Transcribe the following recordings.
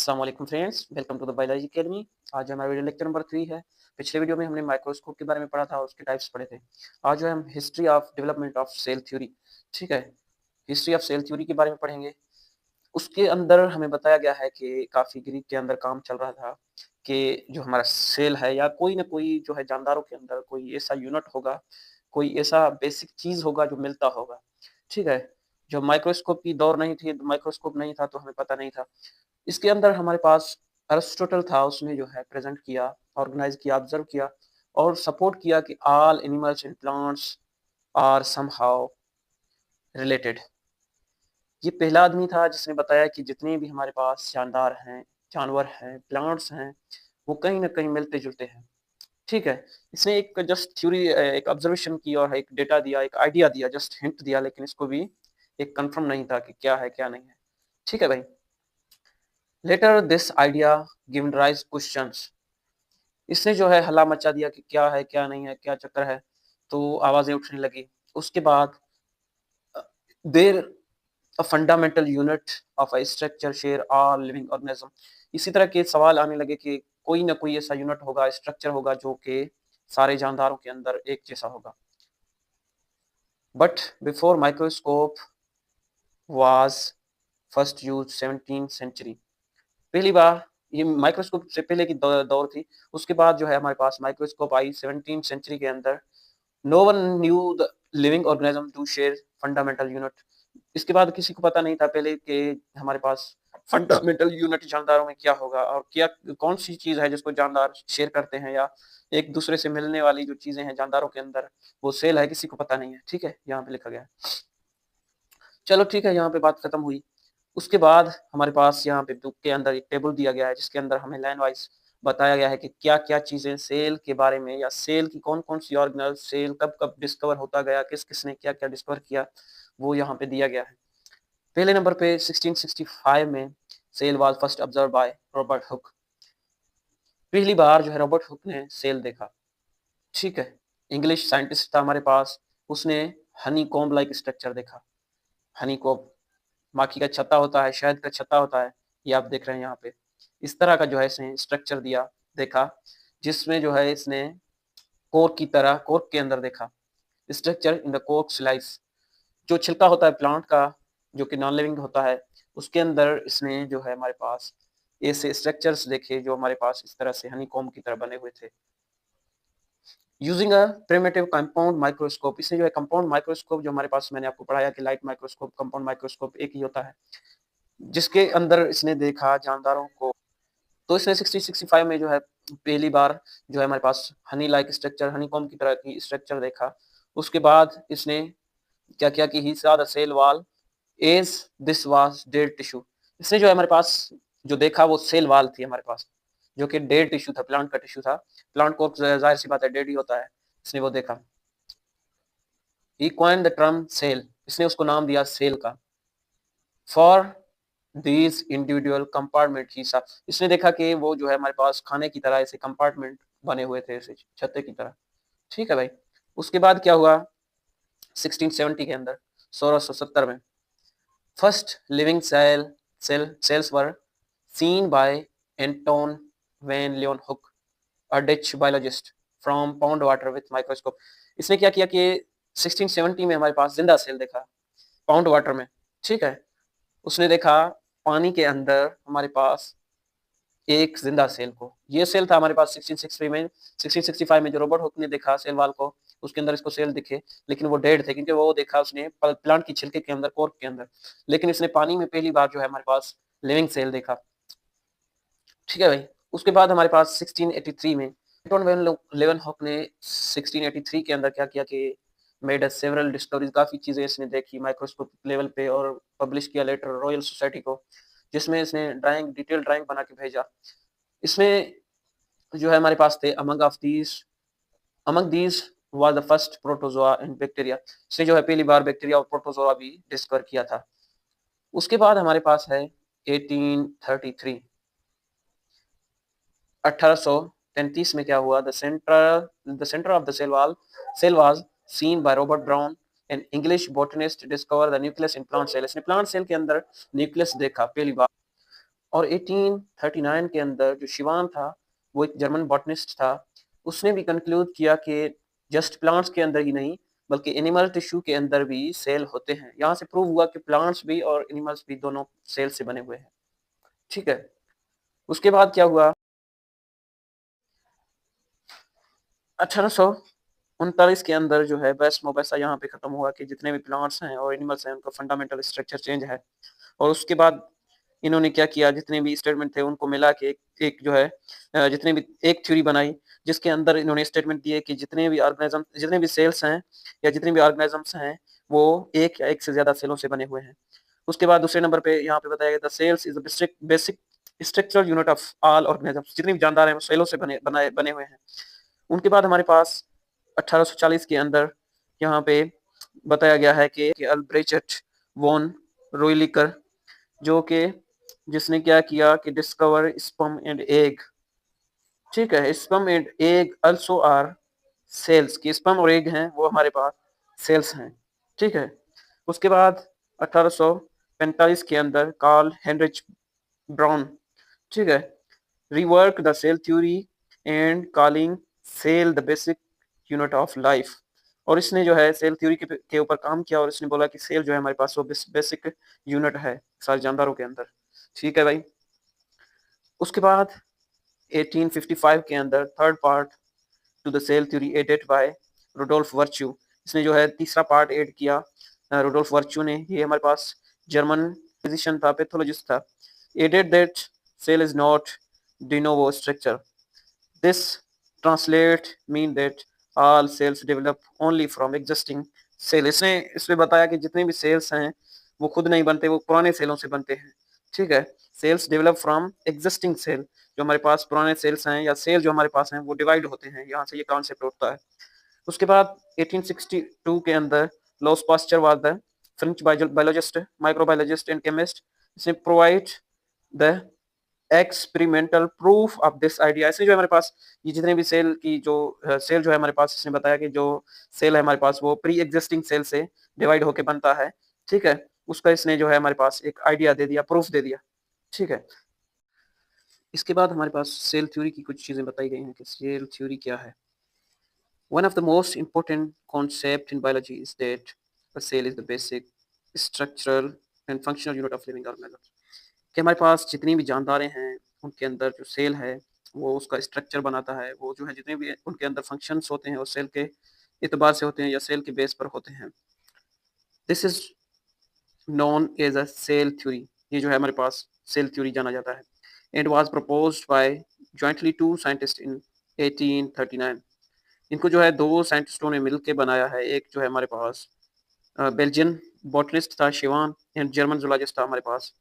अस्सलाम वालेकुम friends, welcome to the biology academy. आज हमारा वीडियो लेक्चर नंबर 3 है। पिछले वीडियो में हमने माइक्रोस्कोप के बारे में पढ़ा था और उसके टाइप्स पढ़े थे। आज जो है हम history of development of cell theory, ठीक है, हिस्ट्री ऑफ सेल थ्योरी के बारे में पढ़ेंगे। उसके अंदर हमें बताया गया है कि काफ़ी ग्रीक के अंदर काम चल रहा था कि जो हमारा सेल है या कोई ना कोई जो है जानदारों के अंदर कोई ऐसा यूनिट होगा, कोई ऐसा बेसिक चीज़ होगा जो मिलता होगा, ठीक है। जब माइक्रोस्कोप की दौर नहीं थी, माइक्रोस्कोप नहीं था तो हमें पता नहीं था। इसके अंदर हमारे पास अरिस्टोटल था, उसने जो है प्रेज़ेंट किया, ऑर्गेनाइज़ किया, ऑब्ज़र्व किया और सपोर्ट किया कि all animals and plants are somehow related. ये पहला आदमी था जिसने बताया कि जितने भी हमारे पास शानदार हैं, जानवर हैं, प्लांट्स हैं, वो कहीं न कहीं मिलते-जुलते हैं, ठीक है। इसने एक जस्ट थ्योरी एक ऑब्ज़र्वेशन की और एक डेटा दिया, एक आइडिया दिया, जस्ट हिंट दिया, लेकिन इसको भी एक कन्फर्म नहीं था कि क्या है, क्या नहीं है। ठीक है भाई। Later this idea given rise questions. इसने जो है हल्ला मचा दिया कि क्या है, क्या नहीं है, क्या चक्कर है, तो आवाज़ें उठने लगी। उसके बाद uh, there a fundamental unit of a structure share all living organism. इसी तरह के सवाल आने लगे कि कोई ना कोई ऐसा यूनिट होगा, स्ट्रक्चर होगा जो कि सारे जानदारों के अंदर एक जैसा होगा। But before microscope was first used 17th century. पहली बार ये माइक्रोस्कोप से पहले की दौर थी। उसके बाद जो है हमारे पास माइक्रोस्कोप आई 17th सेंचुरी के अंदर। No one knew the living organism to share fundamental unit. इसके बाद किसी को पता नहीं था पहले कि हमारे पास फंडामेंटल यूनिट जानदारों में क्या होगा और क्या कौन-सी चीज़ है जिसको जानदार शेयर करते हैं या एक दूसरे से मिलने वाली जो चीज़ें हैं जानदारों के अंदर, वो सेल है, किसी को पता नहीं है। ठीक है? यहाँ पे लिखा गया है। चलो ठीक है, यहाँ पे बात खत्म हुई। उसके बाद हमारे पास यहाँ पे बुक के अंदर एक टेबल दिया गया है जिसके अंदर हमें लाइन वाइज़ बताया गया है कि क्या-क्या चीज़ें सेल के बारे में या सेल की कौन-कौन सी ऑर्गेनेल सेल कब-कब डिस्कवर होता गया, किस-किस ने क्या-क्या डिस्कवर किया, वो यहाँ पे दिया गया है। पहले नंबर पे 1665 में cell was first observed by Robert Hooke. पहली बार जो है रॉबर्ट हुक ने सेल देखा, ठीक है। इंग्लिश साइंटिस्ट था हमारे पास, उसने हनीकॉम्ब लाइक स्ट्रक्चर देखा। हनीकॉम्ब माखी का छत्ता होता है, शहद का छत्ता होता है, ये आप देख रहे हैं यहाँ पे। इस तरह का जो है इसने स्ट्रक्चर देखा, जिसमें जो है इसने कोर्क की तरह कोर्क के अंदर देखा। Structure in the cork slice, जो छिलका होता है प्लांट का, जो कि नॉन लिविंग होता है, उसके अंदर इसने जो है हमारे पास ऐसे स्ट्रक्चर्स देखे जो हमारे पास इस तरह से हनीकॉम्ब की तरह बने हुए थे। Using a primitive compound microscope, इसने जो है कंपाउंड माइक्रोस्कोप जो हमारे पास मैंने आपको पढ़ाया कि लाइट माइक्रोस्कोप, कंपाउंड माइक्रोस्कोप एक ही होता है, जिसके अंदर इसने देखा जानदारों को। तो इसने 1665 में जो है पहली बार जो है हमारे पास हनी लाइक स्ट्रक्चर, हनीकॉम्ब की तरह की स्ट्रक्चर देखा। उसके बाद इसने क्या किया कि he saw the cell wall as this was dead tissue. इसने जो है हमारे पास जो देखा वो सेल वॉल थी हमारे पास, जो कि डेड टिश्यू था, प्लांट का टिश्यू था। प्लांट को ज़ाहिर-सी बात है डेड ही होता है। इसने वो देखा। ही कॉइन्ड द टर्म सेल, इसने उसको नाम दिया सेल का। फॉर दीज इंडिविजुअल कंपार्टमेंट ही सा, इसने देखा कि वो जो है हमारे पास खाने की तरह ऐसे कंपार्टमेंट बने हुए थे ऐसे छत्ते की तरह। ठीक है भाई। उसके बाद क्या हुआ 1670 के अंदर 1670 में first living cells were seen by Anton van Leeuwenhoek, a Dutch biologist from pond water with microscope. इसने क्या किया कि 1670 में हमारे पास जिंदा सेल देखा पाउंड वाटर में। ठीक है। उसने देखा पानी के अंदर हमारे पास एक जिंदा सेल को। ये सेल था हमारे पास 1663 में, 1665 में जो रॉबर्ट हुक ने देखा सेल वाल को, उसके अंदर इसको सेल दिखे, लेकिन वो डेड थे क्योंकि वो देखा उसने प्लांट की छिलके के अंदर, कोर्क के अंदर। लेकिन इसने पानी में पहली बार जो है हमारे पास लिविंग सेल देखा। ठीक है भाई। उसके बाद हमारे पास 1683 में एंटोन वैन लेवन हुक ने 1683 के अंदर क्या किया कि मेड अ सेवरल डिस्कवरीज, काफ़ी चीज़ें इसने देखी माइक्रोस्कोप लेवल पे और पब्लिश किया लेटर रॉयल सोसाइटी को, जिसमें इसने डिटेल ड्राइंग बना के भेजा। इसमें जो है हमारे पास थे among these was the first protozoa and bacteria. इसने जो है पहली बार बैक्टीरिया और प्रोटोजोआ भी डिस्कवर किया था। उसके बाद हमारे पास है 1833, 1833 में क्या हुआ, the centre of the cell was seen by Robert Brown, an English botanist discover the nucleus in plant cell. इसने प्लांट सेल के अंदर न्यूक्लियस देखा पहली बार। और 1839 के अंदर जो शिवान था, वो एक जर्मन बॉटनिस्ट था, उसने भी कंक्लूड किया कि जस्ट प्लांट्स के अंदर ही नहीं, बल्कि एनिमल टिश्यू के अंदर भी सेल होते हैं। यहाँ से प्रूव हुआ कि प्लांट्स भी और एनिमल्स भी दोनों सेल से बने हुए हैं। ठीक है। उसके बाद क्या हुआ, 1839 के अंदर जो है बहस मुबहसा यहाँ पे खत्म हुआ कि जितने भी प्लांट्स हैं और एनिमल्स हैं उनका फंडामेंटल स्ट्रक्चर चेंज है। और उसके बाद इन्होंने क्या किया, जितने भी स्टेटमेंट थे उनको मिला के एक जो है जितने भी एक थ्योरी बनाई, जिसके अंदर इन्होंने स्टेटमेंट दिए कि जितने भी सेल्स हैं या जितने भी ऑर्गेनिजम्स हैं, वो एक या एक से ज्यादा सेलों से बने हुए हैं। उसके बाद दूसरे नंबर पे यहाँ पे बताया गया था, cells is basic structural unit of all organisms. जितने भी जानदार हैं वो सेलों से बने हुए हैं। उनके बाद हमारे पास 1840 के अंदर यहाँ पे बताया गया है कि अल्ब्रेचट वॉन रोइलिकर, जो कि जिसने क्या किया कि डिस्कवर स्पर्म एंड एग। ठीक है, sperm and egg also are cells, की स्पर्म और एग हैं वो हमारे पास सेल्स हैं। ठीक है। उसके बाद 1845 के अंदर कार्ल हेनरिच ब्राउन, ठीक है, rework the cell theory and calling cell the basic unit of life। और इसने जो है सेल थ्योरी के ऊपर काम किया और इसने बोला कि सेल जो है हमारे पास वो बेसिक यूनिट है सारे जानदारों के अंदर। ठीक है भाई। उसके बाद 1855 के अंदर third part to the cell theory added by Rudolf Virchow, इसने जो है तीसरा पार्ट ऐड किया रुडोल्फ वर्च्यू ने। ये हमारे पास जर्मन फिजिशियन था, पैथोलॉजिस्ट था। Added that cell is not de novo structure। This translate mean that all cells develop only from existing cell। इसने इसमें बताया कि जितने भी सेल्स हैं वो खुद नहीं बनते, वो पुराने सेलों से बनते हैं। ठीक है। Cells develop from existing cell, जो हमारे पास पुराने सेल्स हैं या सेल जो हमारे पास हैं वो डिवाइड होते हैं, यहाँ से ये कॉन्सेप्ट उठता है। उसके बाद 1862 के अंदर Louis Pasteur was the French biologist, microbiologist and chemist. इसने provide the experimental proof of this idea. ऐसे जो हमारे पास ये जितने भी सेल की जो सेल जो है हमारे पास, इसने बताया कि जो सेल है हमारे पास वो प्री एग्जिस्टिंग सेल से डिवाइड होके बनता है। ठीक है। उसका इसने जो है हमारे पास एक आइडिया दे दिया, प्रूफ दे दिया। ठीक है। इसके बाद हमारे पास सेल थ्योरी की कुछ चीजें बताई गई हैं कि सेल थ्योरी क्या है। One of the most important concept in biology is that a cell is the basic structural and functional unit of living organism। कि हमारे पास जितनी भी जानदारें हैं उनके अंदर जो सेल है वो उसका स्ट्रक्चर बनाता है। वो जो है जितने भी उनके अंदर फंक्शंस होते हैं वो सेल के एतबार से होते हैं या सेल के बेस पर होते हैं। This is known as a cell theory. ये जो है हमारे पास सेल थ्योरी जाना जाता है। And was proposed by jointly two scientist in 1839। इनको जो है दो साइंटिस्टों ने मिलकर बनाया है। एक जो है हमारे पास बेल्जियन बॉटनिस्ट था शिवान, एंड जर्मन जूलॉजिस्ट था हमारे पास,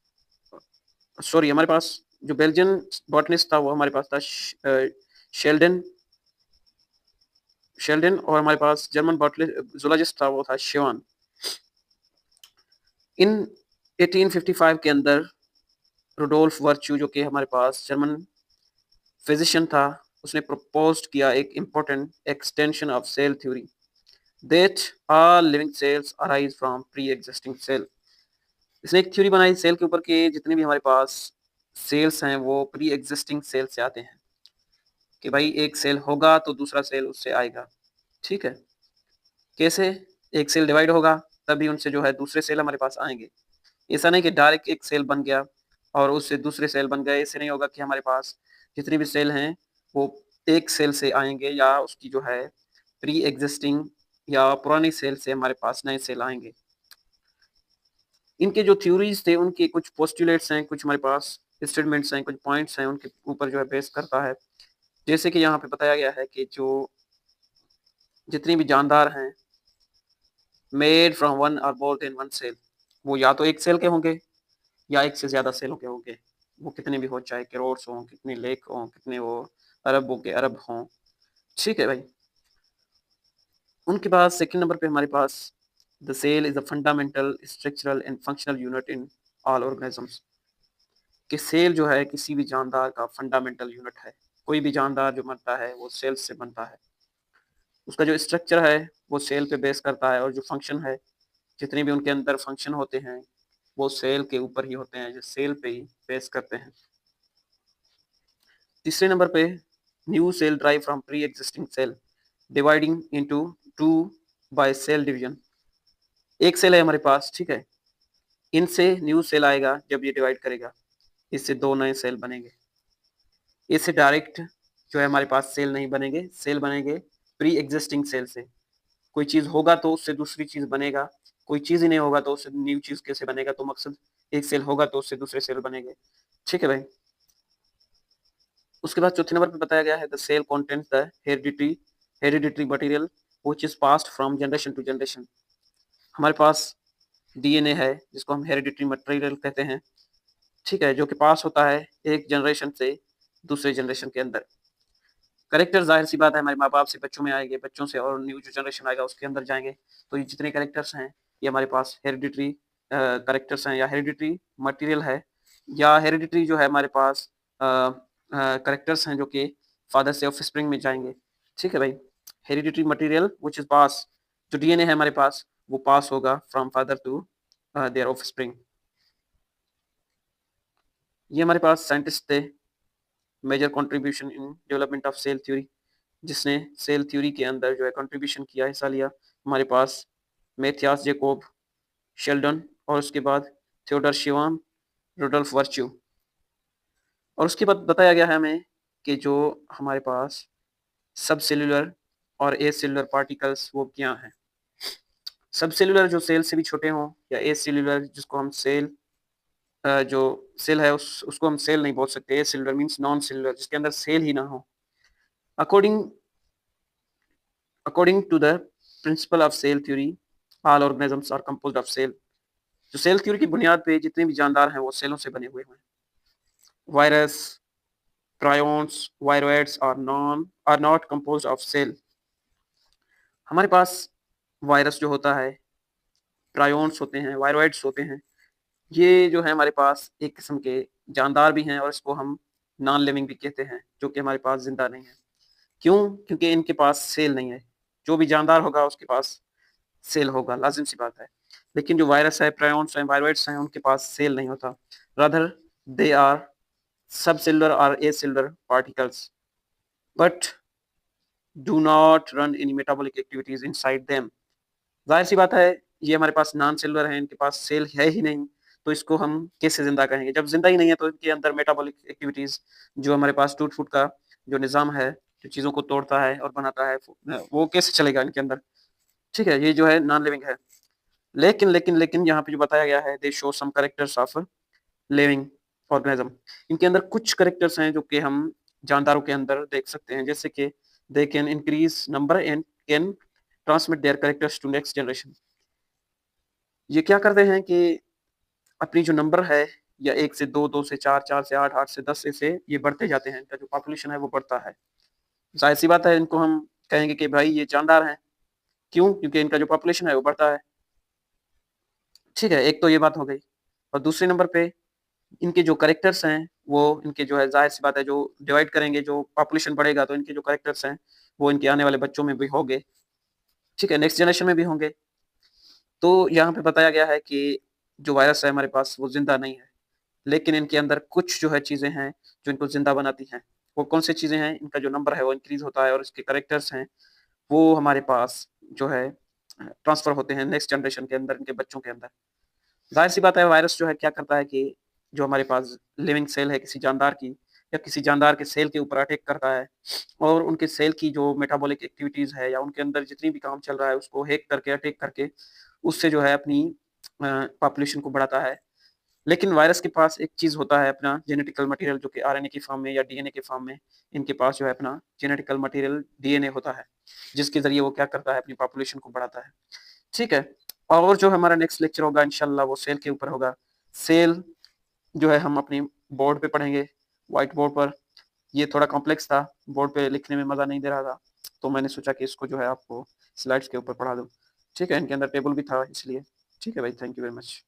सॉरी हमारे पास जो बेल्जियन बॉटनिस्ट था वो हमारे पास था शेल्डन शेल्डन, और हमारे पास जर्मन जूलॉजिस्ट था वो था शिवान। इन 1855 के अंदर रुडोल्फ वर्च्यू, जो कि हमारे पास जर्मन फिजिशियन था, उसने प्रपोज किया एक important extension of cell theory that all living cells arise from pre existing cell. इसने एक थ्योरी बनाई सेल के ऊपर कि जितने भी हमारे पास सेल्स हैं वो प्री एग्जिस्टिंग सेल से आते हैं, कि भाई एक सेल होगा तो दूसरा सेल उससे आएगा। ठीक है। कैसे? एक सेल डिवाइड होगा तभी उनसे जो है दूसरे सेल हमारे पास आएंगे। ऐसा नहीं कि डायरेक्ट एक सेल बन गया और उससे दूसरे सेल बन गए। ऐसे नहीं होगा कि हमारे पास जितने भी सेल हैं वो एक सेल से आएंगे या उसकी जो है प्री एग्जिस्टिंग या पुरानी सेल से हमारे पास नए सेल आएंगे। इनके जो थ्योरीज थे उनके कुछ पोस्टुलेट्स हैं, कुछ हमारे पास स्टेटमेंट्स हैं, कुछ पॉइंट्स हैं, उनके ऊपर जो है बेस करता है। जैसे कि यहाँ पे बताया गया है कि जो जितनी भी जानदार हैं मेड फ्रॉम वन और मोर देन वन सेल, वो या तो एक सेल के होंगे या एक से ज्यादा सेलों के होंगे। वो कितने भी हो, चाहे करोड़ हों, कितने लेख हों, कितने वो अरबों के अरब हों। ठीक है भाई। उनके बाद सेकंड नंबर पे हमारे पास the cell is a fundamental structural and functional unit in all organisms. कि सेल जो है किसी भी जानदार का फंडामेंटल यूनिट है। कोई भी जानदार जो बनता है वो सेल से बनता है। उसका जो स्ट्रक्चर है वो सेल पे बेस करता है, और जो फंक्शन है जितने भी उनके अंदर फंक्शन होते हैं वो सेल के ऊपर ही होते हैं, जो सेल पे ही बेस करते हैं। तीसरे नंबर पे, new cell derive from pre existing cell dividing into two by cell division. एक सेल है हमारे पास, ठीक है, इनसे न्यू सेल आएगा जब ये डिवाइड करेगा, इससे दो नए सेल बनेंगे। इससे डायरेक्ट जो है हमारे पास सेल नहीं बनेंगे, सेल बनेंगे प्री एग्जिस्टिंग सेल से। कोई चीज होगा तो उससे दूसरी चीज बनेगा, कोई चीज ही नहीं होगा तो उससे न्यू चीज कैसे बनेगा? तो मकसद एक सेल होगा तो उससे दूसरे सेल बनेंगे, ठीक है भाई। उसके बाद चौथे नंबर पे बताया गया है the cell content the hereditary material which is passed from generation to generation. हमारे पास डीएनए है जिसको हम हेरिडिटरी मटेरियल कहते हैं, ठीक है, जो कि पास होता है एक जनरेशन से दूसरे जनरेशन के अंदर। करेक्टर जाहिर सी बात है हमारे माँ बाप से बच्चों में आएंगे, बच्चों से और न्यू जो जनरेशन आएगा उसके अंदर जाएंगे। तो ये जितने करेक्टर्स हैं ये हमारे पास हेरिडिटरी करेक्टर्स हैं या हेरिडिटरी मटेरियल है, या हेरिडिटरी जो है हमारे पास करेक्टर्स हैं जो कि फादर से ऑफस्प्रिंग में जाएंगे, ठीक है भाई। Hereditary material which is pass, जो डीएनए है हमारे पास वो पास होगा from father to their offspring. ये हमारे पास साइंटिस्ट थे, major contribution in development of cell theory, जिसने सेल थ्योरी के अंदर जो है कंट्रीब्यूशन किया, हिस्सा लिया। हमारे पास मैथियास जैकोब शेल्डन और उसके बाद थियोडर शिवान, रुडोल्फ वर्च्यू। और उसके बाद बताया गया है हमें कि जो हमारे पास सब cellular or acellular particles वो क्या हैं। सब सेलुलर जो सेल से भी छोटे हों, या ए सेलुलर जिसको हम सेल जो सेल है उसको हम सेल नहीं बोल सकते। A cellular means non cellular, जिसके अंदर सेल ही ना हो। According according to the principle of cell theory all organisms are composed of cell. जो सेल थ्योरी की बुनियाद पे जितने भी जानदार हैं वो सेलों से बने हुए हैं। Virus, prions, viroids are not composed of cell. हमारे पास वायरस जो होता है, प्रायोन्स होते हैं, वायरोइड्स होते हैं, ये जो है हमारे पास एक किस्म के जानदार भी हैं और इसको हम नॉन लिविंग भी कहते हैं, जो कि हमारे पास जिंदा नहीं है। क्यों? क्योंकि इनके पास सेल नहीं है। जो भी जानदार होगा उसके पास सेल होगा, लाजिम सी बात है। लेकिन जो वायरस है, प्रायोन्स हैं, वायरोइड्स हैं, उनके पास सेल नहीं होता। Rather they are subcellular or acellular particles but do not run any metabolic activities inside them. जाहिर सी बात है ये हमारे पास नॉन सेलुलर है, इनके पास सेल है ही नहीं, तो इसको हम कैसे जिंदा कहेंगे? जब जिंदा ही नहीं है तो इनके अंदर मेटाबॉलिक एक्टिविटीज, जो हमारे पास टूट फूट का जो निज़ाम है, जो चीज़ों को तोड़ता है और बनाता है, वो कैसे चलेगा इनके अंदर? ठीक है, ये जो है नॉन लिविंग है। लेकिन यहाँ पे जो बताया गया है they show some characters of living organism. इनके अंदर कुछ कैरेक्टर्स हैं जो कि हम जानदारों के अंदर देख सकते हैं, जैसे कि they can increase number and can transmit their characters to next generation. ये क्या करते हैं कि अपनी जो नंबर है, या 1 से 2, 2 से 4, 4 से 8, 8 से 10 से ये बढ़ते जाते हैं, इनका जो पॉपुलेशन है वो बढ़ता है। जाहिर सी बात है इनको हम कहेंगे कि भाई ये जानदार हैं। क्यों? क्योंकि इनका जो पॉपुलेशन है वो बढ़ता है। ठीक है, एक तो ये बात हो गई। और दूसरे नंबर पे इनके जो कैरेक्टर्स हैं वो इनके जो है जाहिर सी बात है जो डिवाइड करेंगे, जो पॉपुलेशन बढ़ेगा तो इनके जो कैरेक्टर्स हैं वो इनके आने वाले बच्चों में भी होंगे, ठीक है, नेक्स्ट जनरेशन में भी होंगे। तो यहाँ पे बताया गया है कि जो वायरस है हमारे पास वो जिंदा नहीं है, लेकिन इनके अंदर कुछ जो है चीजें हैं जो इनको जिंदा बनाती हैं। वो कौन सी चीजें हैं? इनका जो नंबर है वो इंक्रीज होता है और इसके कैरेक्टर्स हैं वो हमारे पास जो है ट्रांसफर होते हैं नेक्स्ट जनरेशन के अंदर, इनके बच्चों के अंदर। जाहिर सी बात है वायरस जो है क्या करता है कि जो हमारे पास लिविंग सेल है किसी जानदार की, या किसी जानदार के सेल के ऊपर अटैक करता है और उनके सेल की जो मेटाबॉलिक एक्टिविटीज है या उनके अंदर जितनी भी काम चल रहा है उसको हैक करके, अटैक करके उससे जो है अपनी पॉपुलेशन को बढ़ाता है। लेकिन वायरस के पास एक चीज होता है अपना जेनेटिकल मटेरियल, जो कि आरएनए की फॉर्म में या डीएनए के फॉर्म में इनके पास जो है अपना जेनेटिकल मटेरियल डीएनए होता है, जिसके जरिए वो क्या करता है अपनी पॉपुलेशन को बढ़ाता है, ठीक है। और जो हमारा नेक्स्ट लेक्चर होगा इंशाल्लाह वो सेल के ऊपर होगा। सेल जो है हम अपनी बोर्ड पे पढ़ेंगे, व्हाइट बोर्ड पर। ये थोड़ा कॉम्प्लेक्स था, बोर्ड पे लिखने में मज़ा नहीं दे रहा था, तो मैंने सोचा कि इसको जो है आपको स्लाइड्स के ऊपर पढ़ा दूँ, ठीक है। इनके अंदर टेबल भी था इसलिए, ठीक है भाई, थैंक यू वेरी मच।